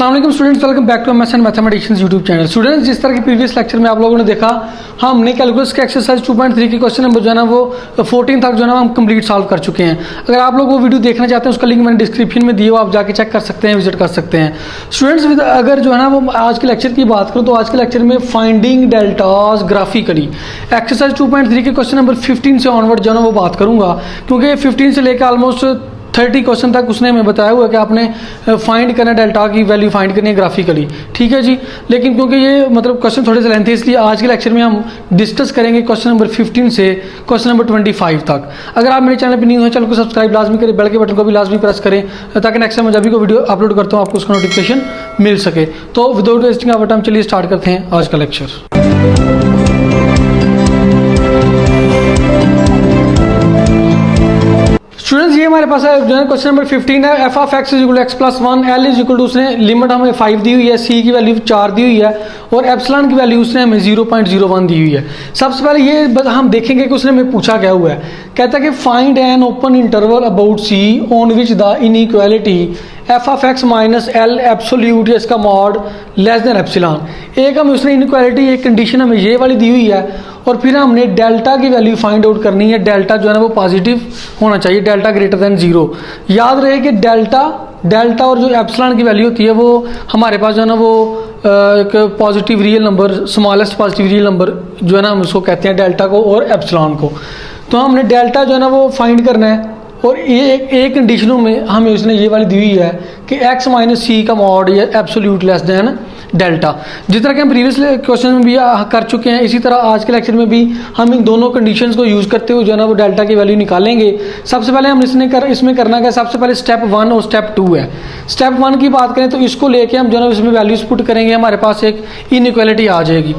अस्सलाम वालेकुम students, welcome back to MS and mathematicians YouTube channel. Students, जिस तरह की प्रीवियस लेक्चर में आप लोगों ने देखा, हमने कैलकुलस के एक्सरसाइज 2.3 के क्वेश्चन नंबर जो है ना वो 14 तक जो है ना हम कंप्लीट सॉल्व कर चुके हैं। अगर आप लोग वो वीडियो देखना चाहते हैं, उसका लिंक मैंने डिस्क्रिप्शन में दिया, वो आप जाके चेक कर सकते हैं, विजिट कर सकते हैं। स्टूडेंट्स, अगर जो है ना वो आज के लेक्चर की बात करूँ तो आज के लेक्चर में फाइंडिंग डेल्टाज ग्राफिकली एक्सरसाइज 2.3 के क्वेश्चन नंबर 15 से ऑनवर्ड जो है ना वो बात करूँगा, क्योंकि 15 से लेकर ऑलमोस्ट 30 क्वेश्चन तक उसने हमें बताया हुआ है कि आपने फाइंड करना डेल्टा की वैल्यू फाइंड करनी है ग्राफिकली, ठीक है जी। लेकिन क्योंकि ये मतलब क्वेश्चन थोड़े से लेंथ है, इसलिए आज के लेक्चर में हम डिस्कस करेंगे क्वेश्चन नंबर 15 से क्वेश्चन नंबर 25 तक। अगर आप मेरे चैनल पर न्यू हैं, चैनल को सब्सक्राइब लाजमी करें, बेल के बटन को भी लाजमी प्रेस करें, ताकि नेक्स्ट टाइम जब भी कोई वीडियो अपलोड करता हूँ आपको उसका नोटिफिकेशन मिल सके। तो विदाउट वेस्टिंग ऑफ टाइम चलिए स्टार्ट करते हैं आज का लेक्चर। स्टूडेंट्स, ये हमारे पास है जो है क्वेश्चन नंबर 15 है। F of X is equal to X plus 1, L is equal to उसने लिमिट हमें 5 दी हुई है, सी की वैल्यू 4 दी हुई है और एप्सिलॉन की वैल्यू उसने हमें 0.01 दी हुई है। सबसे पहले ये हम देखेंगे कि उसने हमें पूछा क्या हुआ है। कहता है कि find an open interval about C on which the inequality F of X minus L absolute या इसका मॉड लेस देन एप्सिलॉन। एक हम उसने इनइक्वालिटी, एक कंडीशन हमें ये वाली दी हुई है और फिर हमने डेल्टा की वैल्यू फाइंड आउट करनी है। डेल्टा जो है ना वो पॉजिटिव होना चाहिए, डेल्टा ग्रेटर देन 0। याद रहे कि डेल्टा और जो एप्सिलॉन की वैल्यू होती है वो हमारे पास जो है ना वो एक positive real number, smallest positive real number जो है ना हम उसको कहते हैं डेल्टा को और एप्सिलॉन को। तो हमने डेल्टा जो है ना वो फाइंड करना है और ये एक कंडीशनों में हमें उसने ये वाली दी हुई है कि x माइनस सी का मॉड या एब्सोल्यूट लेस देन डेल्टा। जिस तरह के हम प्रीवियस क्वेश्चन में भी कर चुके हैं, इसी तरह आज के लेक्चर में भी हम इन दोनों कंडीशंस को यूज़ करते हुए जो है ना वो डेल्टा की वैल्यू निकालेंगे। सबसे पहले हम इसमें करना क्या, सबसे पहले स्टेप 1 और स्टेप 2 है। स्टेप 1 की बात करें तो इसको लेके हम जो है ना इसमें वैल्यूज पुट करेंगे, हमारे पास एक इनइक्वालिटी आ जाएगी।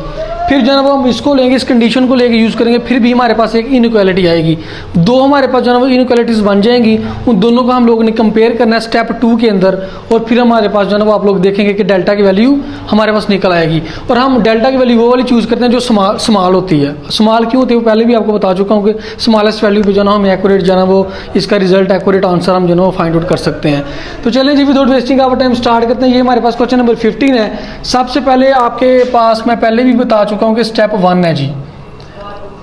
फिर जो है ना वो हम इसको लेंगे, इस कंडीशन को लेके यूज़ करेंगे, फिर भी हमारे पास एक इनइक्वालिटी आएगी। दो हमारे पास जो है ना वो इनइक्वालिटीज बन जाएंगी, उन दोनों को हम लोग ने कंपेयर करना है स्टेप 2 के अंदर और फिर हमारे पास जो है ना वो आप लोग देखेंगे कि डेल्टा की वैल्यू हमारे पास निकल आएगी। और हम डेल्टा की वैल्यू वो वाली चूज़ करते हैं जो स्मॉल होती है। स्मॉल क्यों होती है वो पहले भी आपको बता चुका हूँ कि स्मॉलेस्ट वैल्यू पे जो है ना हम एक्यूरेट जो है ना वो इसका रिजल्ट, एक्यूरेट आंसर हम जो है ना वो फाइंड आउट कर सकते हैं। तो चलिए जी, without wasting of time start करते हैं। ये हमारे पास क्वेश्चन नंबर 15 है। सबसे पहले आपके पास मैं पहले भी बता चुका हूँ कि स्टेप 1 है जी,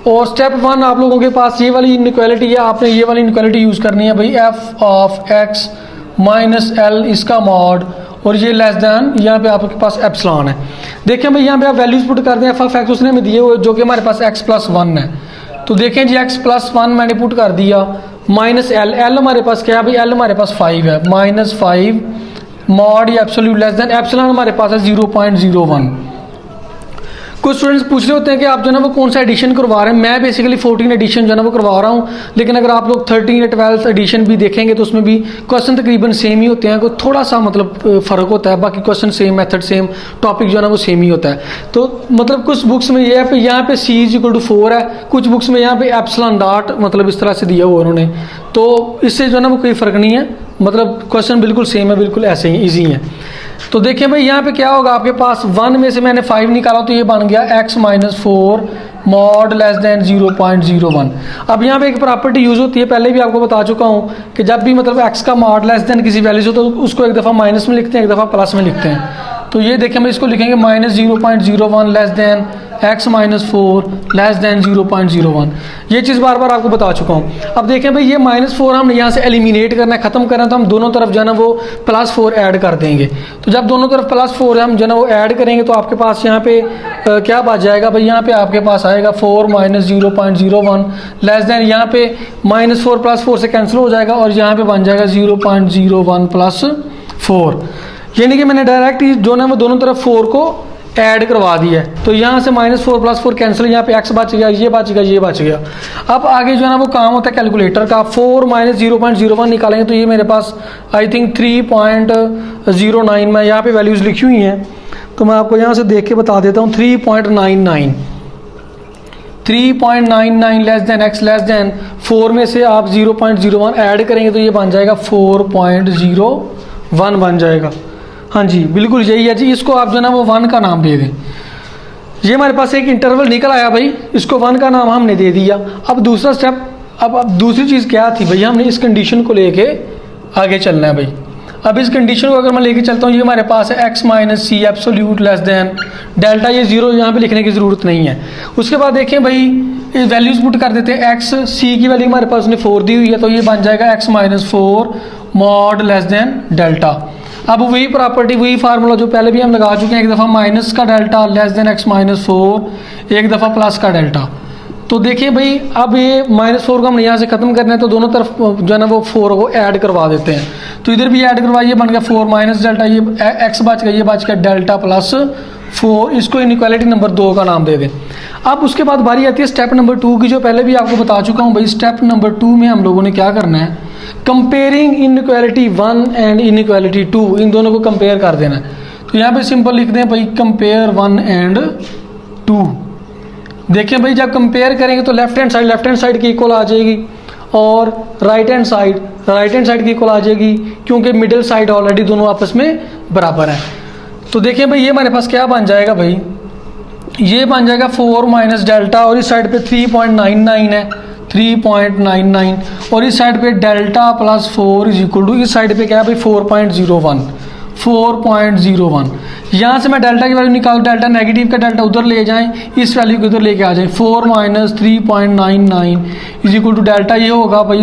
और स्टेप 1 आप लोगों के पास ये वाली इनइक्वालिटी है, आपने ये वाली इनइक्वालिटी यूज़ करनी है भाई, F of X minus L इसका मॉड और ये लेस देन यहाँ पे आपके पास एप्सिलॉन है। देखें भाई, यहाँ पे आप वैल्यूज पुट कर दें। एफ ऑफ एक्स उसने हमें दिए हुए जो कि हमारे पास एक्स प्लस 1 है। तो देखें जी, एक्स प्लस 1 मैंने पुट कर दिया माइनस एल हमारे पास क्या है भाई, एल हमारे पास 5 है, माइनस 5 मॉड या एब्सोल्यूट लेस देन एप्सिलॉन हमारे पास है 0.01। कुछ स्टूडेंट्स पूछ रहे होते हैं कि आप जो है ना वो कौन सा एडिशन करवा रहे हैं। मैं बेसिकली 14 एडिशन जो है ना वो करवा रहा हूँ, लेकिन अगर आप लोग 13 या 12 एडिशन भी देखेंगे तो उसमें भी क्वेश्चन तकरीबन सेम ही होते हैं, कोई थोड़ा सा मतलब फ़र्क होता है, बाकी question same, method same, topic जो है ना वो सेम ही होता है। तो मतलब कुछ बुक्स में ये है कि यहाँ पे सी इज इक्वल टू 4 है, कुछ बुक्स में यहाँ पे एप्सिलॉन डॉट मतलब इस तरह से दिया हुआ उन्होंने। तो इससे जो है ना वो कोई फ़र्क नहीं है, मतलब क्वेश्चन बिल्कुल सेम है, बिल्कुल ऐसे ही ईजी है। तो देखिए भाई, यहाँ पे क्या होगा, आपके पास 1 में से मैंने 5 निकाला तो ये बन गया x minus 4 mod less than 0.01। अब यहाँ पे एक प्रॉपर्टी यूज़ होती है, पहले भी आपको बता चुका हूँ कि जब भी मतलब x का मॉड लेस देन किसी वैल्यू से, तो उसको एक दफ़ा माइनस में लिखते हैं, एक दफ़ा प्लस में लिखते हैं। तो ये देखें, हम इसको लिखेंगे minus 0.01 less than x minus 4 less then 0.01। ये चीज़ बार बार आपको बता चुका हूँ। अब देखें भाई, ये -4 हमने यहाँ से एलिमिनेट करना है, ख़त्म करना है, तो हम दोनों तरफ जो है ना वो +4 ऐड कर देंगे। तो जब दोनों तरफ +4 हम जो है ना वो ऐड करेंगे तो आपके पास यहाँ पे क्या बच जाएगा भाई, यहाँ पे आपके पास आएगा 4 माइनस 0.01 लेस देन, यहाँ पे -4 +4 से कैंसिल हो जाएगा और यहाँ पे बन जाएगा 0.01 प्लस 4। यानी कि मैंने डायरेक्ट जो है वो दोनों तरफ 4 को ऐड करवा दिया है। तो यहाँ से -4 + 4 कैंसिल, यहाँ पे x बच गया, ये बच गया, ये बच गया। अब आगे जो है ना वो काम होता है कैलकुलेटर का। 4 माइनस 0.01 निकालेंगे तो ये मेरे पास आई थिंक 3.09 में यहाँ पे वैल्यूज़ लिखी हुई हैं, तो मैं आपको यहाँ से देख के बता देता हूँ। 3.99 less than x less then 4 में से आप 0.01 ऐड करेंगे तो ये बन जाएगा 4.01 बन जाएगा। हाँ जी, बिल्कुल यही है जी। इसको आप जो ना वो 1 का नाम दे दें। ये हमारे पास एक इंटरवल निकल आया भाई, इसको 1 का नाम हमने दे दिया। अब दूसरा स्टेप, अब दूसरी चीज़ क्या थी भैया, हमने इस कंडीशन को लेके आगे चलना है भाई। अब इस कंडीशन को अगर मैं लेके चलता हूँ, ये हमारे पास है x माइनस सी एब्सोल्यूट लेस देन डेल्टा, ये जीरो यहाँ पे लिखने की ज़रूरत नहीं है। उसके बाद देखें भाई वैल्यूज़ पुट कर देते हैं, x c की वैल्यू हमारे पास ने 4 दी हुई है, तो ये बन जाएगा x minus 4 mod less than delta. अब वही प्रॉपर्टी, वही फार्मूला जो पहले भी हम लगा चुके हैं, एक दफ़ा माइनस का delta less than x minus 4, एक दफ़ा प्लस का डेल्टा। तो देखिए भाई अब ये -4 को हमने यहाँ से ख़त्म करना है, तो दोनों तरफ जो है ना वो 4 को ऐड करवा देते हैं। तो इधर भी ऐड करवाइए, बन गया 4 माइनस डेल्टा, ये x बच गया, ये बच गया डेल्टा प्लस 4। इसको इनइक्वालिटी नंबर 2 का नाम दे दें। अब उसके बाद बारी आती है स्टेप नंबर 2 की, जो पहले भी आपको बता चुका हूँ भाई। स्टेप नंबर 2 में हम लोगों ने क्या करना है, कंपेयरिंग इनइक्वालिटी 1 एंड इनइक्वालिटी 2, इन दोनों को कंपेयर कर देना है। तो यहाँ पे सिंपल लिख दें भाई कंपेयर 1 एंड 2। देखिए भाई जब कंपेयर करेंगे तो लेफ्ट हैंड साइड की इक्वल आ जाएगी, और राइट हैंड साइड की इक्वल आ जाएगी, क्योंकि मिडिल साइड ऑलरेडी दोनों आपस में बराबर है। तो देखिए भाई ये हमारे पास क्या बन जाएगा भाई, ये बन जाएगा 4 माइनस डेल्टा, और इस साइड पे 3.99 है, 3.99, और इस साइड पे delta plus 4 is equal to, इस साइड पे क्या है भाई 4.01। यहाँ से मैं डेल्टा की वैल्यू निकाल, डेल्टा नेगेटिव का डेल्टा उधर ले जाएं, इस वैल्यू को उधर लेके आ जाएं, 4 minus 3.99 is equal to delta, ये होगा भाई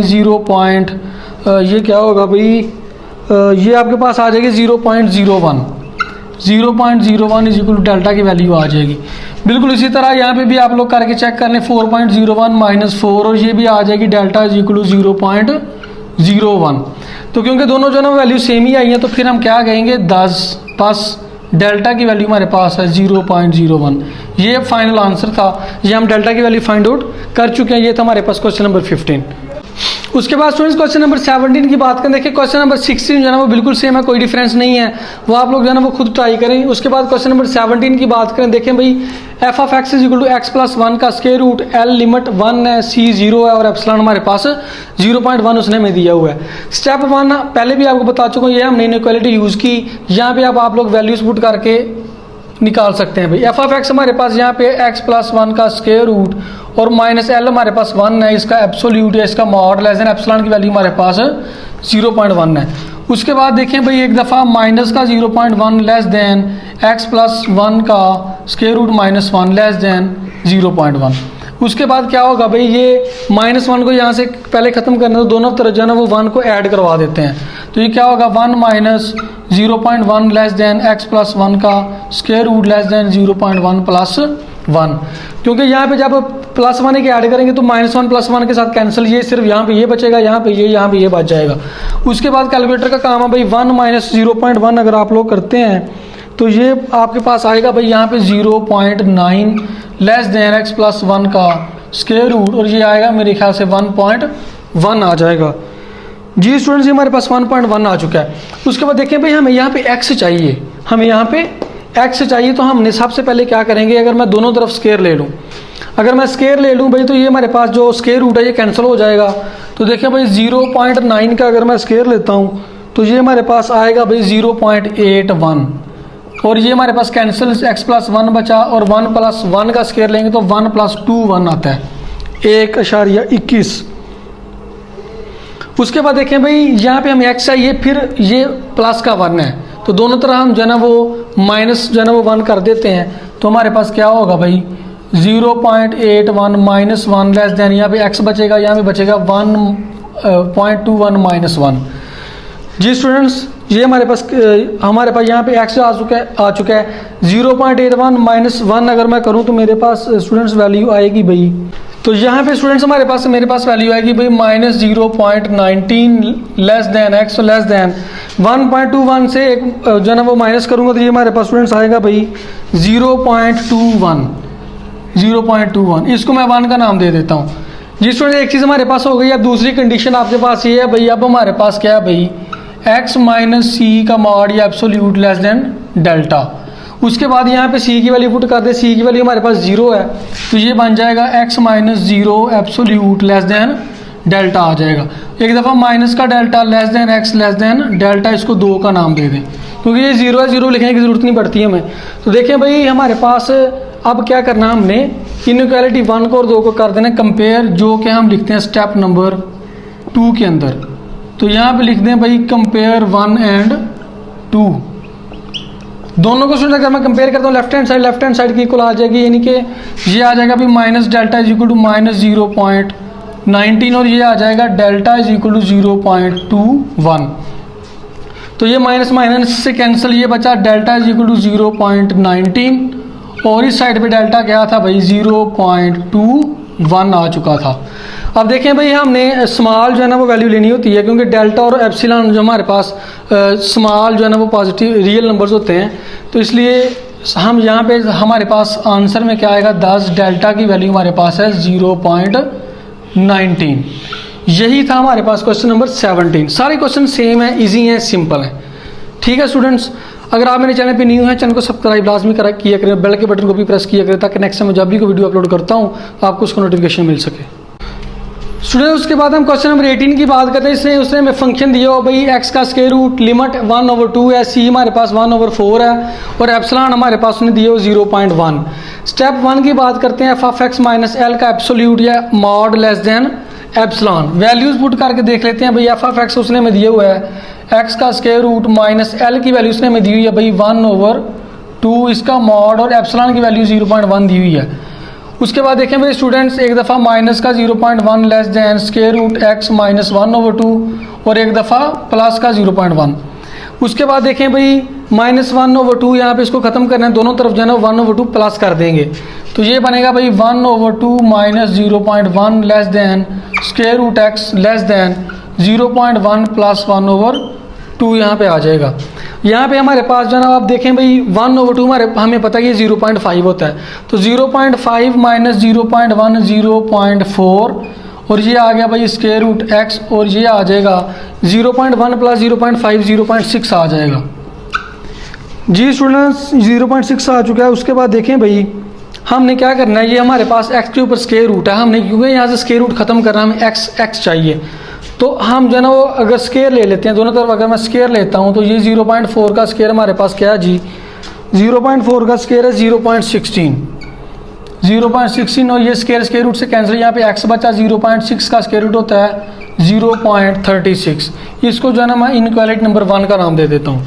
ये क्या होगा भाई, ये आपके पास आ जाएगी 0.01 इज इक्वल टू डेल्टा की वैल्यू आ जाएगी। बिल्कुल इसी तरह यहाँ पे भी आप लोग करके चेक कर लें, 4.01 माइनस 4, और ये भी आ जाएगी डेल्टा इज इक्वल टू 0.01। तो क्योंकि दोनों जो ना वैल्यू सेम ही आई है, तो फिर हम क्या कहेंगे 10 बस डेल्टा की वैल्यू हमारे पास है 0.01। ये फाइनल आंसर था, ये हम डेल्टा की वैल्यू फाइंड आउट कर चुके हैं। ये था हमारे पास क्वेश्चन नंबर 15। उसके बाद स्टूडेंट्स क्वेश्चन नंबर 17 की बात करें। देखिए क्वेश्चन नंबर 16 जो है ना वो बिल्कुल सेम है, कोई डिफरेंस नहीं है, वो आप लोग जो है ना वो खुद ट्राई करें। उसके बाद क्वेश्चन नंबर 17 की बात करें, देखें भाई f of x is equal to x plus 1 का स्क्वायर रूट, l लिमिट 1 है, c 0 है, और एप्सिलॉन हमारे पास 0.1 उसने में दिया हुआ है। स्टेप 1 पहले भी आपको बता चुका हूँ, ये हमने इनइक्वालिटी यूज़ की। यहाँ पे अब आप लोग वैल्यूज पुट करके निकाल सकते हैं भाई। f ऑफ x हमारे पास यहाँ पे x प्लस 1 का स्क्वायर रूट, और माइनस l हमारे पास 1 है, इसका एब्सोल्यूट है, इसका मॉड लेस देन एप्सिलॉन की वैल्यू हमारे पास 0.1 है। उसके बाद देखें भाई एक दफ़ा माइनस का 0.1 लेस देन x प्लस 1 का square root minus 1 less than 0.1। उसके बाद क्या होगा भाई, ये -1 को यहाँ से पहले ख़त्म करना, तो दोनों तरफ जो है ना वो 1 को ऐड करवा देते हैं। तो ये क्या होगा 1 minus 0.1 less than x plus 1 का square root less than 0.1 plus 1। क्योंकि यहाँ पे जब प्लस 1 के ऐड करेंगे तो -1 प्लस 1 के साथ कैंसिल, ये सिर्फ यहाँ पे ये बचेगा, यहाँ पे ये बच जाएगा। उसके बाद कैलकुलेटर का काम है भाई 1 माइनस 0.1 अगर आप लोग करते हैं तो ये आपके पास आएगा भाई यहाँ पे 0.9 लेस देन x प्लस 1 का स्क्वायर रूट, और ये आएगा मेरे ख्याल से 1.1 आ जाएगा। जी स्टूडेंट्स ये हमारे पास 1.1 आ चुका है। उसके बाद देखें भाई हमें यहाँ पे x चाहिए, तो हमने सबसे पहले क्या करेंगे, अगर मैं दोनों तरफ स्क्वायर ले लूँ, भाई तो ये हमारे पास जो स्क्वायर रूट है ये कैंसिल हो जाएगा। तो देखिए भाई 0.9 का अगर मैं स्क्वायर लेता हूँ तो ये हमारे पास आएगा भाई 0.81, और ये हमारे पास कैंसिल x प्लस 1 बचा, और 1 प्लस 1 का स्क्वायर लेंगे तो 1 प्लस 2 1 आता है 1.21। उसके बाद देखें भाई यहाँ पे हमें x चाहिए, फिर ये प्लस का 1 है, तो दोनों तरह हम जो है ना वो माइनस जो है ना वो 1 कर देते हैं। तो हमारे पास क्या होगा भाई 0.81 माइनस 1 लेस देन, यहाँ पे x बचेगा, यहाँ पे बचेगा 1.21 माइनस 1। जी स्टूडेंट्स ये हमारे पास यहाँ पे x आ चुका है 0.81 माइनस 1 अगर मैं करूँ तो मेरे पास स्टूडेंट्स वैल्यू आएगी भाई, तो यहाँ पे स्टूडेंट्स मेरे पास वैल्यू आएगी भाई -0.19 less than x less then 1.21 से एक जो है ना वो माइनस करूँगा तो ये हमारे पास स्टूडेंट्स आएगा भाई 0.21। इसको मैं 1 का नाम दे देता हूँ। जी स्टूडेंट्स एक चीज़ हमारे पास हो गई। अब दूसरी कंडीशन आपके पास ये है भाई, अब हमारे पास क्या है भाई x माइनस सी का मॉड या एब्सोल्यूट लेस देन डेल्टा। उसके बाद यहाँ पे c की वैल्यू पुट कर दे, c की वैल्यू हमारे पास 0 है, तो ये बन जाएगा x minus 0 absolute less than delta आ जाएगा। एक दफ़ा माइनस का delta less than x less than delta, इसको 2 का नाम दे दें क्योंकि ये 0 है, 0 लिखने की ज़रूरत नहीं पड़ती है हमें। तो देखें भाई हमारे पास अब क्या करना, हमने इनइक्वालिटी 1 को और 2 को कर देना कंपेयर, जो कि हम लिखते हैं स्टेप नंबर 2 के अंदर। तो यहाँ पे लिख दें भाई कंपेयर 1 एंड 2। दोनों को स्टूडेंट अगर मैं कंपेयर करता हूँ लेफ्ट हैंड साइड की इक्वल आ जाएगी, यानी कि ये आ जाएगा भाई minus delta is equal to minus 0.19 और ये आ जाएगा डेल्टा इज इक्वल टू 0.21। तो ये माइनस माइनस से कैंसिल, ये बचा डेल्टा इज इक्वल टू 0.19 और इस साइड पे डेल्टा क्या था भाई 0.21 आ चुका था। अब देखें भाई हमने स्मॉल जो है ना वो वैल्यू लेनी होती है, क्योंकि डेल्टा और एप्सिलॉन जो हमारे पास स्मॉल जो है ना वो पॉजिटिव रियल नंबर्स होते हैं, तो इसलिए हम यहाँ पे हमारे पास आंसर में क्या आएगा 10, डेल्टा की वैल्यू हमारे पास है 0.19। यही था हमारे पास क्वेश्चन नंबर 17। सारे क्वेश्चन सेम है, इजी हैं, सिंपल हैं। ठीक है स्टूडेंट्स, अगर आप मेरे चैनल पे न्यू हैं, चैनल को सब्सक्राइब लाजमी किया करें, बेल के बटन को भी प्रेस किया करें, ताकि नेक्स्ट टाइम जब भी कोई वीडियो अपलोड करता हूँ आपको उसको नोटिफिकेशन मिल सके। स्टूडेंट उसके बाद हम क्वेश्चन नंबर 18 की बात करते हैं। इसने उसने हमें फंक्शन दिया हो भाई x का स्क्वायर रूट, लिमिट 1/2 है, c हमारे पास 1/4 है और एप्सिलॉन हमारे पास उसने दिया हो 0.1। स्टेप 1 की बात करते हैं, f(x - l) का एब्सोल्यूट या mod less than epsilon. Values put करके देख लेते हैं भाई। f(x) उसने हमें दिया हुआ है x का स्क्वायर रूट माइनस l की वैल्यू उसने हमें दी हुई है भाई 1/2, इसका मॉड और एप्सिलॉन की वैल्यू 0.1 दी हुई है। उसके बाद देखें भाई स्टूडेंट्स, एक दफ़ा माइनस का 0.1 less than square root x minus 1/2 और एक दफ़ा प्लस का 0.1। उसके बाद देखें भाई माइनस 1/2, यहाँ पे इसको ख़त्म करना है, दोनों तरफ जो है ना 1/2 प्लस कर देंगे, तो ये बनेगा भाई 1/2 minus 0.1 less than square root x less than 0.1 plus 1/2 यहाँ पे आ जाएगा। यहाँ पे हमारे पास जो है ना आप देखें भाई 1/2 हमारे हमें पता है कि 0.5 होता है, तो 0.5 माइनस 0.1 0.4 और ये आ गया भाई स्क्वायर रूट x और ये आ जाएगा 0.1 प्लस 0.5 0.6 आ जाएगा। जी स्टूडेंट्स 0.6 आ चुका है। उसके बाद देखें भाई हमने क्या करना है, ये हमारे पास x के ऊपर स्क्वायर रूट है, हमने क्योंकि यहाँ से स्क्वायर रूट ख़त्म करना, हमें x चाहिए, तो हम जो है ना वो अगर स्क्वायर ले लेते हैं, दोनों तरफ अगर मैं स्क्वायर लेता हूँ तो ये 0.4 का स्क्वायर हमारे पास क्या है जी 0.4 का स्क्वायर है 0.16 और ये स्क्वायर रूट से कैंसिल, यहाँ पे x बचा, 0.6 का स्क्वायर रूट होता है 0.36। इसको जो है ना मैं इनइक्वालिटी नंबर 1 का नाम दे देता हूँ।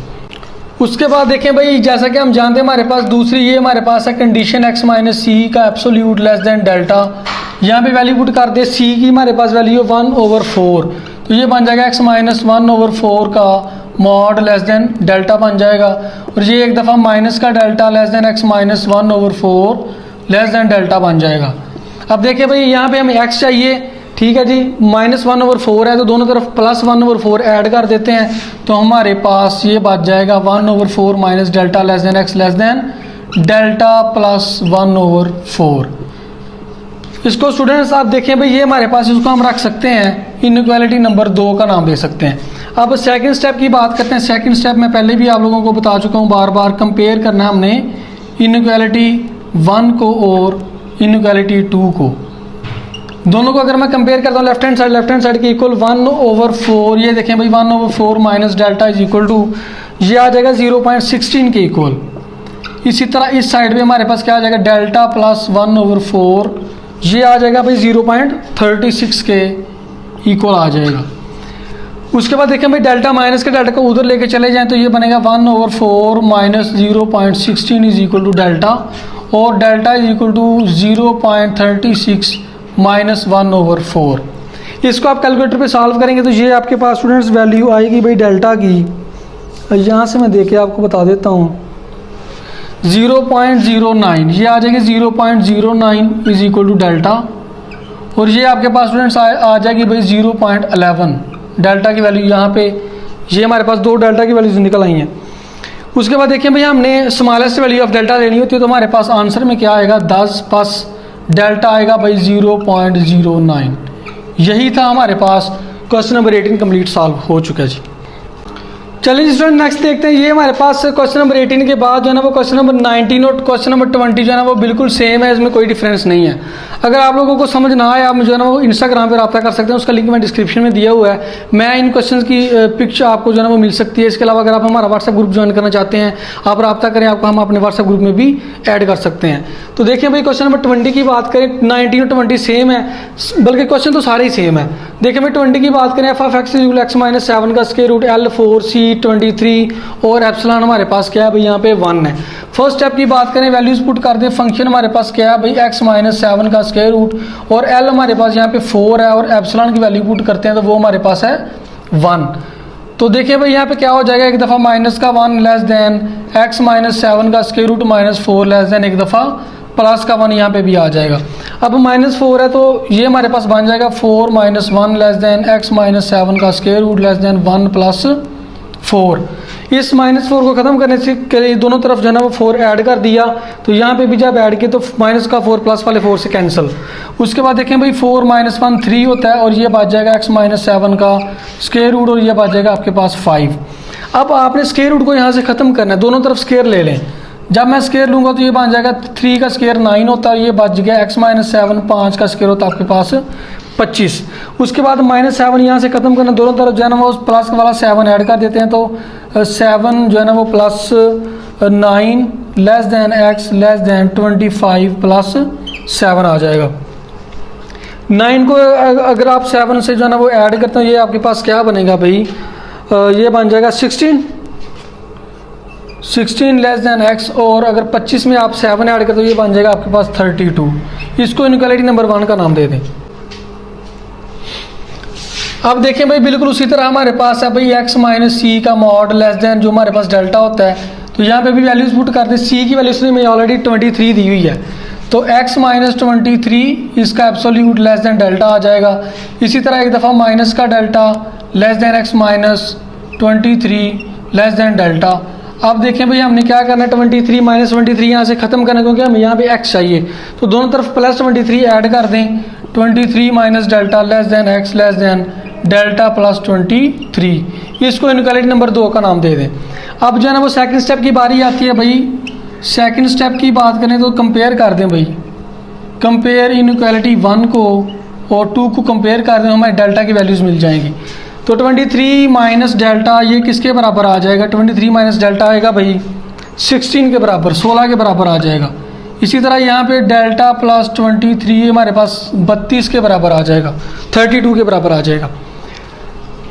उसके बाद देखें भाई जैसा कि हम जानते हैं हमारे पास दूसरी ये हमारे पास है कंडीशन x माइनस c का एब्सोल्यूट लेस देन डेल्टा। यहाँ पे वैल्यू पुट कर दे, c की हमारे पास वैल्यू 1/4, तो ये बन जाएगा x माइनस 1/4 का मॉड लेस देन डेल्टा बन जाएगा और ये एक दफ़ा माइनस का delta less than x minus 1/4 less than delta बन जाएगा। अब देखिए भाई यहाँ पे हमें x चाहिए, ठीक है जी, माइनस 1/4 है तो दोनों तरफ प्लस 1/4 ऐड कर देते हैं, तो हमारे पास ये बच जाएगा 1/4 minus delta less than x less than delta plus 1/4। इसको स्टूडेंट्स आप देखें भाई ये हमारे पास, इसको हम रख सकते हैं इनइक्वालिटी नंबर 2 का नाम दे सकते हैं। अब सेकंड स्टेप की बात करते हैं। सेकंड स्टेप में पहले भी आप लोगों को बता चुका हूँ, बार बार कंपेयर करना है हमने इनइक्वालिटी 1 को और इनइक्वालिटी 2 को। दोनों को अगर मैं कंपेयर करता हूँ लेफ्ट हैंड साइड की इक्वल 1/4, ये देखें भाई 1/4 minus delta is equal to ये आ जाएगा 0.16 के इक्वल। इसी तरह इस साइड पे हमारे पास क्या आ जाएगा डेल्टा प्लस 1/4, ये आ जाएगा भाई 0.36 के इक्वल आ जाएगा। उसके बाद देखें भाई डेल्टा माइनस के डेल्टा को उधर लेके चले जाएं तो ये बनेगा 1/4 minus 0.16 is equal to delta और delta is equal to 0.36 minus 1/4। इसको आप कैलकुलेटर पे सॉल्व करेंगे तो ये आपके पास स्टूडेंट्स वैल्यू आएगी भाई डेल्टा की, यहाँ से मैं देख के आपको बता देता हूँ 0.09, ये आ जाएगी 0.09 इज इक्वल टू डेल्टा और ये आपके पास स्टूडेंट्स आ जाएगी भाई 0.11 डेल्टा की वैल्यू। यहाँ पे ये हमारे पास 2 डेल्टा की वैल्यूज निकल आई हैं। उसके बाद देखिए भाई हमने स्मॉलेस्ट वैल्यू ऑफ डेल्टा लेनी होती है, तो हमारे पास आंसर में क्या आएगा 10 प्लस डेल्टा आएगा भाई 0.09। यही था हमारे पास क्वेश्चन नंबर 18 कंप्लीट सॉल्व हो चुका है जी। चलिए स्टूडेंट नेक्स्ट देखते हैं। ये हमारे पास क्वेश्चन नंबर 18 के बाद जो है ना वो क्वेश्चन नंबर 19 और क्वेश्चन नंबर 20 जो है ना वो बिल्कुल सेम है, इसमें कोई डिफरेंस नहीं है। अगर आप लोगों को समझ ना आए आप मुझे ना वो इंस्टाग्राम पर रब्ता कर सकते हैं, उसका लिंक मैं डिस्क्रिप्शन में दिया हुआ है। मैं इन क्वेश्चन की पिक्चर आपको जो है ना वो मिल सकती है। इसके अलावा अगर आप हमारा व्हाट्सएप ग्रुप ज्वाइन करना चाहते हैं आप रब्ता करें, आपको हम अपने व्हाट्सएप ग्रुप में भी ऐड कर सकते हैं। तो देखिए भाई क्वेश्चन नंबर 20 की बात करें, 19 और 20 सेम है, बल्कि क्वेश्चन तो सारे ही सेम है। देखिए भाई 20 की बात करें, F of x equal x minus 7 का स्क्वायर रूट L 4 C 23 और एप्सिलॉन हमारे पास क्या है भाई, यहाँ पे 1 है। फर्स्ट स्टेप की बात करें, वैल्यूज पुट कर दें, फंक्शन हमारे पास क्या है भाई x माइनस 7 का स्क्वायर रूट और L हमारे पास यहाँ पे 4 है और एप्सिलॉन की वैल्यू पुट करते हैं तो वो हमारे पास है 1। तो देखिए भाई यहाँ पे क्या हो जाएगा, एक दफ़ा माइनस का 1 लेस देन x माइनस 7 का square root minus 4 less than एक दफ़ा प्लस का 1 यहाँ पे भी आ जाएगा। अब माइनस 4 है तो ये हमारे पास बन जाएगा 4 minus 1 less than x minus 7 का square root less than 1 plus 4। इस माइनस 4 को ख़त्म करने से के लिए दोनों तरफ जो है ना वो 4 ऐड कर दिया, तो यहाँ पे भी जब ऐड किया तो माइनस का 4 प्लस वाले 4 से कैंसिल। उसके बाद देखें भाई 4 माइनस 1 3 होता है और ये बच जाएगा x माइनस 7 का स्क्वायर रूट और ये बच जाएगा आपके पास 5। अब आपने स्क्वायर रूट को यहाँ से ख़त्म करना है, दोनों तरफ स्क्वायर ले लें। जब मैं स्क्वायर लूँगा तो ये बन जाएगा 3 का स्क्वायर 9 होता है, ये बच गया x माइनस 7 5 का स्क्वायर होता है आपके पास 25। उसके बाद माइनस 7 यहाँ से ख़त्म करना, दोनों तरफ जो है ना वो प्लस वाला 7 ऐड कर देते हैं, तो 7 जो है ना वो plus 9 less than x less then 25 plus 7 आ जाएगा। 9 को अगर आप 7 से जो है ना वो ऐड करते हैं, ये आपके पास क्या बनेगा भाई, ये बन जाएगा 16 लेस देन x और अगर 25 में आप 7 ऐड करते हो ये बन जाएगा आपके पास 32। इसको इनइक्वालिटी नंबर 1 का नाम दे दें। अब देखें भाई बिल्कुल उसी तरह हमारे पास है भाई x माइनस सी का मॉड लेस देन जो हमारे पास डेल्टा होता है, तो यहाँ पे भी वैल्यूज पुट कर दें। सी की वैल्यू उसने में ऑलरेडी 23 दी हुई है, तो x माइनस 23 इसका एब्सोल्यूट लेस देन डेल्टा आ जाएगा। इसी तरह एक दफ़ा माइनस का delta less than x minus 23 less than delta. अब देखें भाई हमने क्या करना है, 23 माइनस 23 यहाँ से ख़त्म करना, क्योंकि हमें यहाँ पे x चाहिए, तो दोनों तरफ प्लस 23 ऐड कर दें। 23 minus delta less than x less than delta plus 23, इसको इनइक्वालिटी नंबर 2 का नाम दे दें। अब जो है ना वो सेकंड स्टेप की बारी आती है भाई। सेकंड स्टेप की बात करें तो कंपेयर कर दें भाई, कंपेयर इनइक्वालिटी 1 को और 2 को कंपेयर कर दें, हमारे डेल्टा की वैल्यूज़ मिल जाएंगी। तो 23 माइनस डेल्टा ये किसके बराबर आ जाएगा, 23 माइनस डेल्टा आएगा भाई 16 के बराबर, 16 के बराबर आ जाएगा। इसी तरह यहाँ पे डेल्टा प्लस 23 हमारे पास 32 के बराबर आ जाएगा, 32 के बराबर आ जाएगा।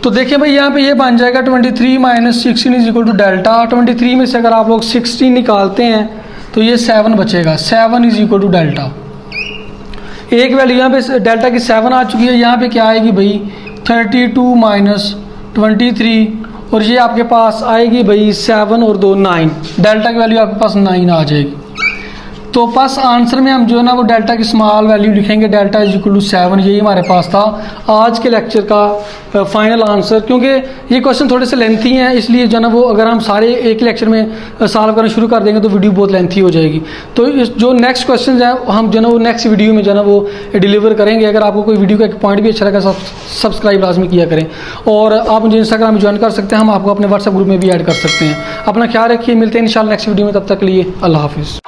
तो देखिए भाई यहाँ पे ये बन जाएगा 23 minus 16 is equal to delta. 23 में से अगर आप लोग 16 निकालते हैं तो ये 7 बचेगा, 7 इज इक्वल टू डेल्टा। एक वैल्यू यहाँ पे डेल्टा की 7 आ चुकी है, यहाँ पे क्या आएगी भाई 32 माइनस 23 और ये आपके पास आएगी भाई 7 और 2 9, डेल्टा की वैल्यू आपके पास 9 आ जाएगी। तो बस आंसर में हम जो है ना वो डेल्टा की स्मॉल वैल्यू लिखेंगे, डेल्टा इज इक्वल टू 7। यही हमारे पास था आज के लेक्चर का फाइनल आंसर। क्योंकि ये क्वेश्चन थोड़े से लेंथी हैं, इसलिए जो है ना वो अगर हम सारे एक लेक्चर में सॉल्व करना शुरू कर देंगे तो वीडियो बहुत लेंथी हो जाएगी। तो इस जो नेक्स्ट क्वेश्चन है हम जो है ना वो नेक्स्ट वीडियो में जो है ना वो डिलीवर करेंगे। अगर आपको कोई वीडियो का एक पॉइंट भी अच्छा लगा सब्सक्राइब लाजमी किया करें, और आप मुझे इंस्टाग्राम में ज्वाइन कर सकते हैं, हम आपको अपने व्हाट्सएप ग्रुप में भी ऐड कर सकते हैं। अपना ख्याल रखिए, मिलते हैं इंशाल्लाह नेक्स्ट वीडियो में, तब तक के लिए अल्लाह हाफिज़।